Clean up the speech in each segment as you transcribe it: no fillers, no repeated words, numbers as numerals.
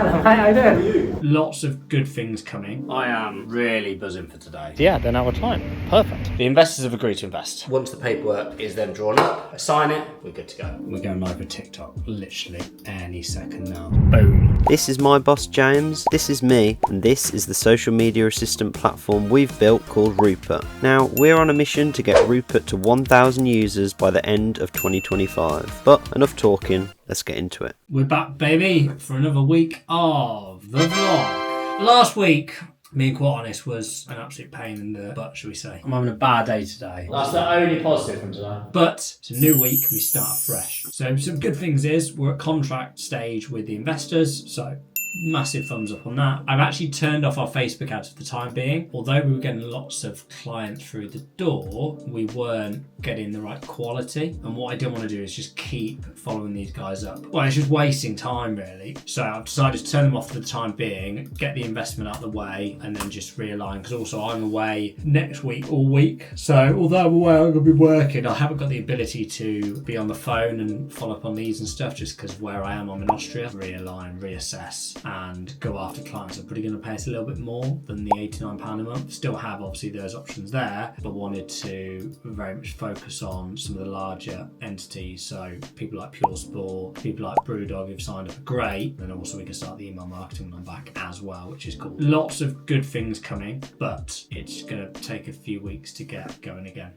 Hello mate, how you doing? Lots of good things coming. I am really buzzing for today. Yeah, then our time. Perfect. The investors have agreed to invest. Once the paperwork is then drawn up, I sign it, we're good to go. We're going live with TikTok literally any second now. Boom. This is my boss James, this is me, and this is the social media assistant platform we've built called Rupert. Now, we're on a mission to get Rupert to 1,000 users by the end of 2025. But enough talking, let's get into it. We're back, baby, for another week of the vlog. Last week, being quite honest, was an absolute pain in the butt, shall we say. I'm having a bad day today. That's the only positive from today. But it's a new week, we start fresh. So some good things is we're at contract stage with the investors, so massive thumbs up on that. I've actually turned off our Facebook ads for the time being. Although we were getting lots of clients through the door, we weren't getting the right quality. And what I don't want to do is just keep following these guys up. Well, it's just wasting time really. So I've decided to turn them off for the time being, get the investment out of the way, and then just realign. Because also I'm away next week all week. So although I'm away, I'm going to be working. I haven't got the ability to be on the phone and follow up on leads and stuff just because of where I am. I'm in Austria. Realign, reassess, and go after clients that are probably going to pay us a little bit more than the £89 a month. Still have obviously those options there, but wanted to very much focus on some of the larger entities. So people like Pure Sport, people like Brewdog who've signed up, great. And also we can start the email marketing when I'm back as well, which is cool. Lots of good things coming, but it's going to take a few weeks to get going again.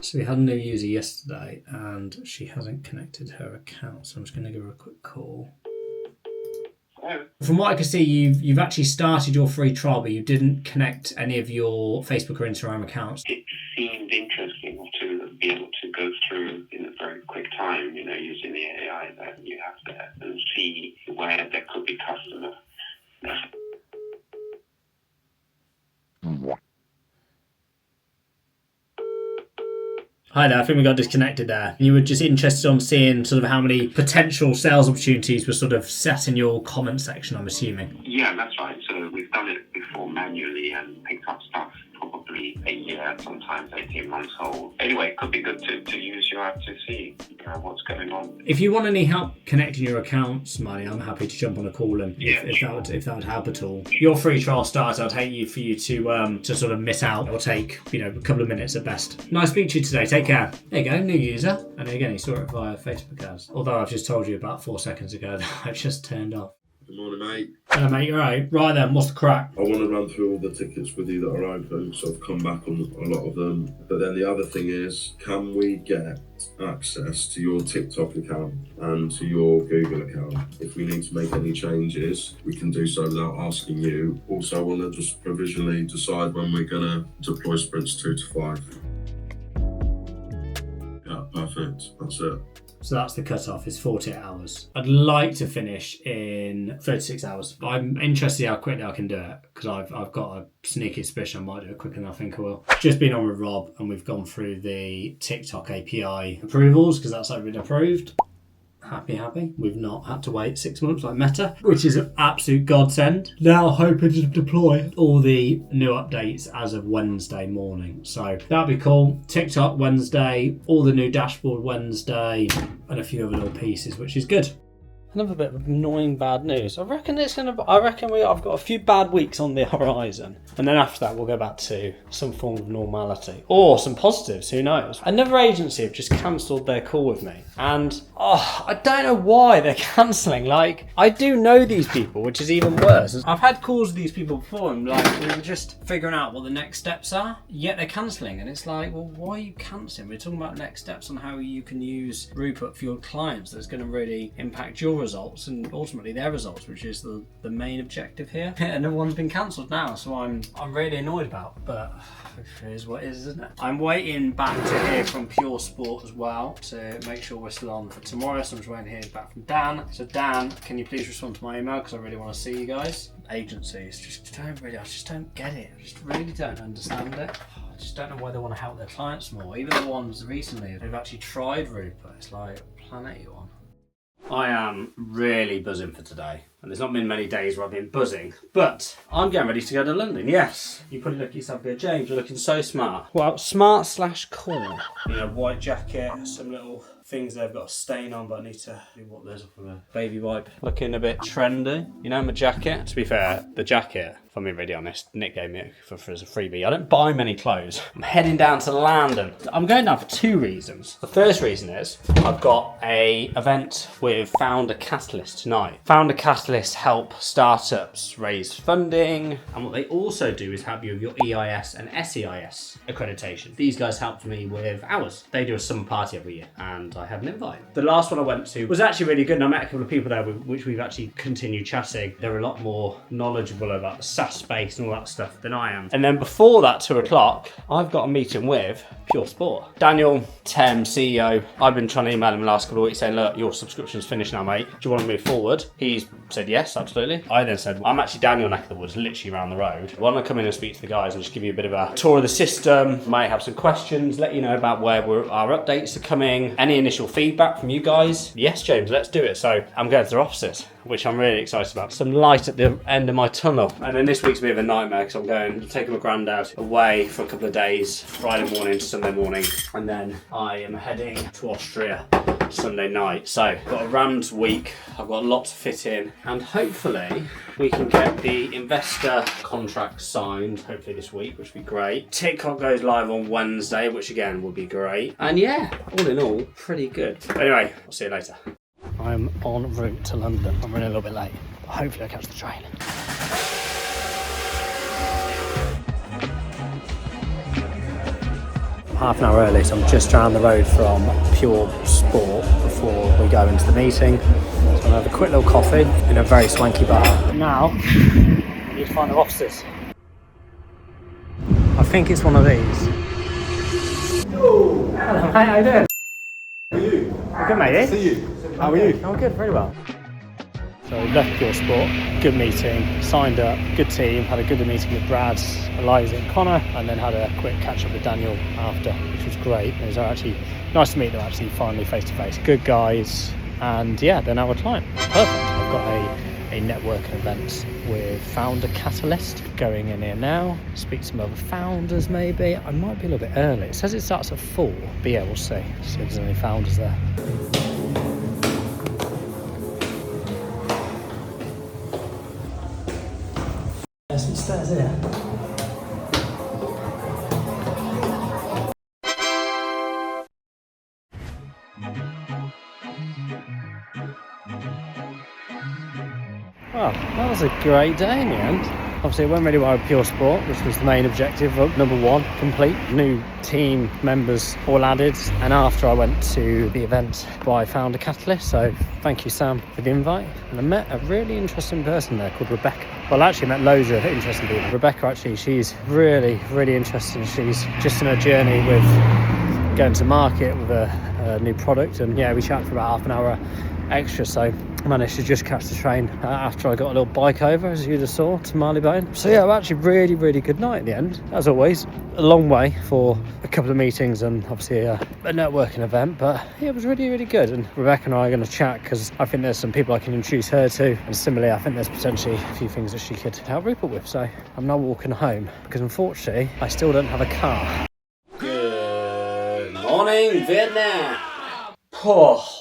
So we had a new user yesterday and she hasn't connected her account, so I'm just going to give her a quick call. From what I can see, you've actually started your free trial, but you didn't connect any of your Facebook or Instagram accounts. It seemed interesting to be able to go through in a very quick time, using the AI that you have there and see where there could be customer. Hi there, I think we got disconnected there. You were just interested on seeing sort of how many potential sales opportunities were sort of set in your comment section, I'm assuming. Yeah, that's right. So we've done it before manually and picked up stuff probably a year, sometimes 18 months old. Anyway, it could be good to use your app to see what's going on. If you want any help connecting your accounts, Marty, I'm happy to jump on a call and if that would help at all. Your free trial starts, I'd hate for you to sort of miss out. It'll take, a couple of minutes at best. Nice to speak to you today. Take care. There you go, new user. And again, you saw it via Facebook ads. Although I've just told you about 4 seconds ago that I've just turned off. Good morning, mate. Hello, mate. You're right. Right then, what's the crack? I want to run through all the tickets with you that are open, so I've come back on a lot of them. But then the other thing is, can we get access to your TikTok account and to your Google account? If we need to make any changes, we can do so without asking you. Also, I want to just provisionally decide when we're going to deploy sprints 2 to 5. Yeah, perfect. That's it. So that's the cut-off, is 48 hours. I'd like to finish in 36 hours. I'm interested how quickly I can do it, because I've got a sneaky suspicion I might do it quicker than I think I will. Just been on with Rob, and we've gone through the TikTok API approvals, because that's been approved. Happy. We've not had to wait 6 months like Meta, which is an absolute godsend. Now hoping to deploy all the new updates as of Wednesday morning. So that'll be cool. TikTok Wednesday, all the new dashboard Wednesday, and a few other little pieces, which is good. Another bit of annoying bad news. I've got a few bad weeks on the horizon. And then after that, we'll go back to some form of normality. Or some positives, who knows? Another agency have just cancelled their call with me. And, I don't know why they're cancelling. I do know these people, which is even worse. I've had calls with these people before, and we were just figuring out what the next steps are. Yet they're cancelling. And it's like, well, why are you cancelling? We're talking about next steps on how you can use Rupert for your clients that's going to really impact your results and ultimately their results, which is the main objective here. And everyone's been cancelled now, so I'm really annoyed about, but it is what it is, isn't it? I'm waiting back to hear from Pure Sport as well to make sure we're still on for tomorrow, so I'm just waiting to hear back from Dan. So Dan, can you please respond to my email, because I really want to see you guys. Agencies I just don't get it. I just really don't understand it. I just don't know why they want to help their clients more. Even the ones recently they've actually tried Rupert. It's like, what planet are you on? I am really buzzing for today. And there's not been many days where I've been buzzing. But I'm getting ready to go to London, yes. You probably look at yourself and go, James, you're looking so smart. Well, smart/cool. White jacket, some little things they've got a stain on, but I need to wipe those off with a baby wipe. Looking a bit trendy. You know, my jacket. To be fair, the jacket, if I'm being really honest, Nick gave me it for as a freebie. I don't buy many clothes. I'm heading down to London. I'm going down for 2 reasons. The first reason is I've got a event with Founder Catalyst tonight. Founder Catalyst help startups raise funding, and what they also do is help you with your EIS and SEIS accreditation. These guys helped me with ours. They do a summer party every year, and I had an invite. The last one I went to was actually really good, and I met a couple of people there which we've actually continued chatting. They're a lot more knowledgeable about the SaaS space and all that stuff than I am. And then before that, 2 o'clock, I've got a meeting with Pure Sport. Daniel, Tem, CEO, I've been trying to email him the last couple of weeks saying, look, your subscription's finished now, mate. Do you want to move forward? He's said yes, absolutely. I then said, well, I'm actually down your neck of the woods, literally around the road. Why don't I come in and speak to the guys and just give you a bit of a tour of the system, might have some questions, let you know about where our updates are coming, any initial feedback from you guys. Yes, James, let's do it. So I'm going to their offices, which I'm really excited about. Some light at the end of my tunnel. And then this week's a bit of a nightmare because I'm taking my granddad away for a couple of days, Friday morning to Sunday morning, and then I am heading to Austria Sunday night. So got a rammed week, I've got a lot to fit in, and hopefully we can get the investor contract signed hopefully this week, which would be great. TikTok goes live on Wednesday, which again would be great. And yeah, all in all, pretty good. Anyway, I'll see you later. I'm en route to London. I'm running a little bit late, but hopefully I catch the train. Half an hour early, so I'm just down the road from Pure Sport before we go into the meeting. So I'll have a quick little coffee in a very swanky bar. Now, I need to find their offices. I think it's one of these. Oh, hello mate, how you doing? How are you? I'm good mate, Good to see you. How are you? Oh good, very well. So we left Pure Sport, good meeting, signed up, good team, had a good meeting with Brad, Eliza and Connor, and then had a quick catch up with Daniel after, which was great. It was actually nice to meet them actually finally face to face. Good guys, and yeah, they're now a client. Perfect. I've got a networking event with Founder Catalyst going in here now. Speak to some other founders maybe. I might be a little bit early. It says it starts at 4, but yeah, we'll see. See if there's any founders there. There's some stairs here. Well, that was a great day in the end. Obviously it went really well with Pure Sport, which was the main objective of number 1, complete. New team members all added, and after I went to the event by Founder Catalyst, so thank you Sam for the invite. And I met a really interesting person there called Rebecca. Well, I actually met loads of interesting people. Rebecca actually, she's really, really interesting. She's just in her journey with going to market with a new product, and yeah, we chatted for about half an hour extra, so I managed to just catch the train after I got a little bike over, as you just saw, to Marylebone. So yeah, actually really, really good night in the end. As always, a long way for a couple of meetings and obviously a networking event, but yeah, it was really, really good. And Rebecca and I are going to chat because I think there's some people I can introduce her to, and similarly I think there's potentially a few things that she could help Rupert with. So I'm now walking home because unfortunately I still don't have a car. Good morning, Vietnam.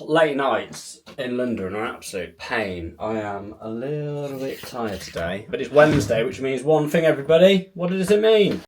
Late nights in London are an absolute pain. I am a little bit tired today, but it's Wednesday, which means one thing, everybody. What does it mean?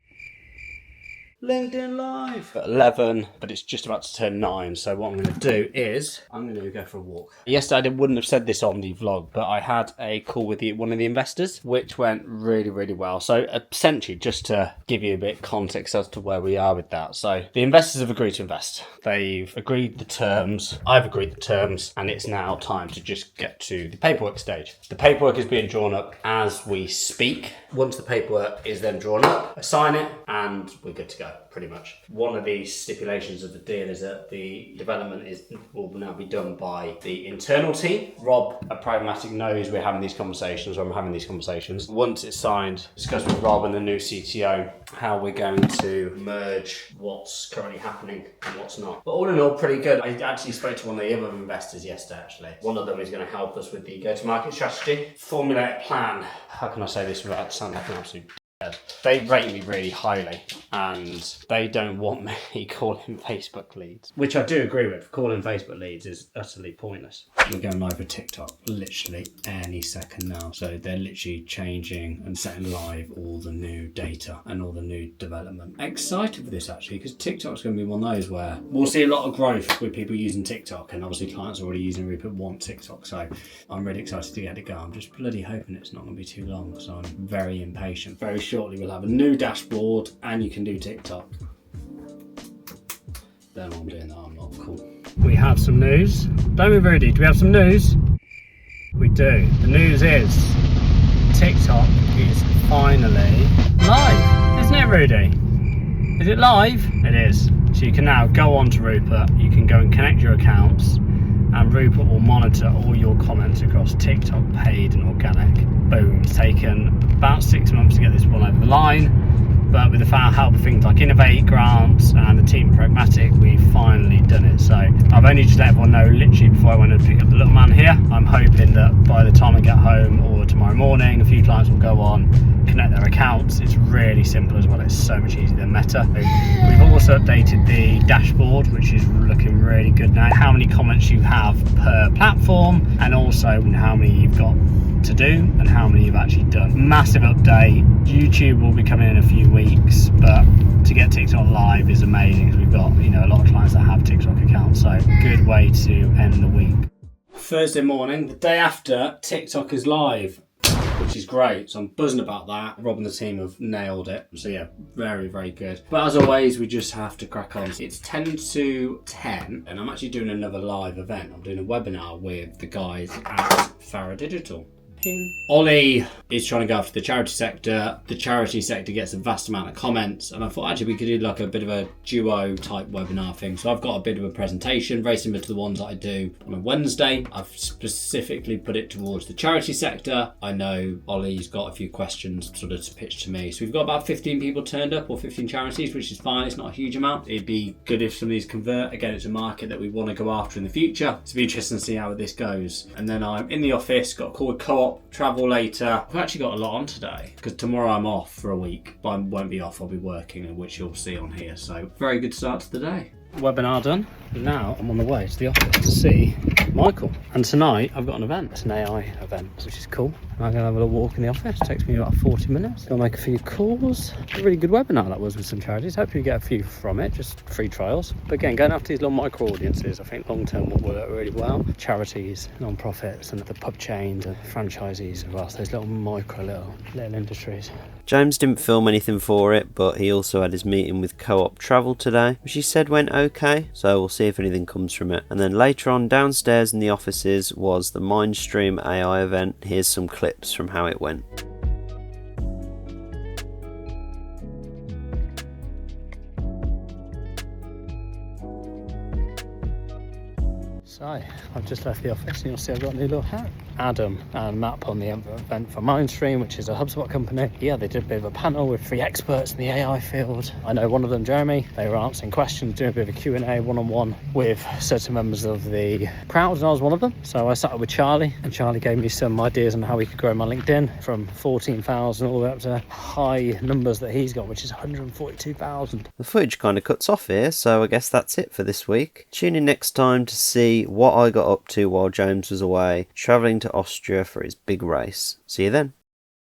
LinkedIn Live at 11, but it's just about to turn 9, so what I'm going to do is I'm going to go for a walk. Yesterday I wouldn't have said this on the vlog, but I had a call with one of the investors, which went really, really well. So essentially, just to give you a bit of context as to where we are with that. So the investors have agreed to invest. They've agreed the terms, I've agreed the terms, and it's now time to just get to the paperwork stage. The paperwork is being drawn up as we speak. Once the paperwork is then drawn up, I sign it, and we're good to go. Pretty much. One of the stipulations of the deal is that the development will now be done by the internal team. Rob at Pragmatic knows we're having these conversations, or I'm having these conversations. Once it's signed, discuss with Rob and the new CTO how we're going to merge what's currently happening and what's not. But all in all, pretty good. I actually spoke to one of the other investors yesterday, actually. One of them is going to help us with the go-to-market strategy, formulate a plan. How can I say this without sounding like an absolute They rate me really highly and they don't want me calling Facebook leads, which I do agree with. Calling Facebook leads is utterly pointless. We're going live with TikTok literally any second now. So they're literally changing and setting live all the new data and all the new development. Excited for this actually, because TikTok's going to be one of those where we'll see a lot of growth with people using TikTok, and obviously clients already using Rupert want TikTok. So I'm really excited to get it going. I'm just bloody hoping it's not going to be too long because I'm very impatient. Very shortly we'll have a new dashboard and you can do TikTok. Then I'm doing that, I'm not cool. We have some news. Don't be rude, do we have some news? We do. The news is TikTok is finally live. Isn't it, Rudy? Is it live? It is. So you can now go on to Rupert, you can go and connect your accounts, and Rupert will monitor all your comments across TikTok, paid and organic. Boom. It's taken about 6 months to get this one over the line, but with the help of things like Innovate, grants and the team Pragmatic, we've finally done it. So I've only just let everyone know literally before I went to pick up the little man here. I'm hoping that by the time I get home or tomorrow morning, a few clients will go on, connect their accounts. It's really simple as well. It's so much easier than Meta. We've also updated the dashboard, which is looking really good now. How many comments you have per platform, and also how many you've got to do and how many you've actually done. Massive update. YouTube will be coming in a few weeks, but to get TikTok live is amazing because we've got, a lot of clients that have TikTok accounts. So good way to end the week. Thursday morning, the day after TikTok is live, which is great. So I'm buzzing about that. Rob and the team have nailed it. So yeah, very, very good. But as always, we just have to crack on. It's 10 to 10 and I'm actually doing another live event. I'm doing a webinar with the guys at Rupert.digital. Ollie is trying to go after the charity sector. The charity sector gets a vast amount of comments, and I thought actually we could do like a bit of a duo type webinar thing. So I've got a bit of a presentation very similar to the ones that I do on a Wednesday. I've specifically put it towards the charity sector. I know Ollie's got a few questions sort of to pitch to me. So we've got about 15 people turned up, or 15 charities, which is fine. It's not a huge amount. It'd be good if some of these convert. Again, it's a market that we want to go after in the future. So it'll be interesting to see how this goes. And then I'm in the office, got a call with Co-op, travel later. I've actually got a lot on today because tomorrow I'm off for a week, but I won't be off, I'll be working, which you'll see on here. So very good start to the day. Webinar done. Now I'm on the way to the office to see Michael. And tonight I've got an event. It's an AI event, which is cool. I'm going to have a little walk in the office. It takes me about 40 minutes. I'll make a few calls. A really good webinar that was with some charities. Hopefully you get a few from it, just free trials. But again, going after these little micro audiences, I think long term will work really well. Charities, non-profits and the pub chains and franchisees as well. So those little micro little industries. James didn't film anything for it, but he also had his meeting with Co-op Travel today, which he said went okay, so we'll see if anything comes from it. And then later on downstairs in the offices was the Mindstream AI event. Here's some clips from how it went. So I've just left the office and you'll see I've got a new little hat. Adam and Matt on the event for Mindstream, which is a HubSpot company. Yeah, they did a bit of a panel with 3 experts in the AI field. I know one of them, Jeremy. They were answering questions, doing a bit of a Q&A one-on-one with certain members of the crowd, and I was one of them. So I sat up with Charlie, and Charlie gave me some ideas on how we could grow my LinkedIn from 14,000 all the way up to high numbers that he's got, which is 142,000. The footage kind of cuts off here, so I guess that's it for this week. Tune in next time to see what I got up to while James was away, travelling to Austria for his big race. See you then.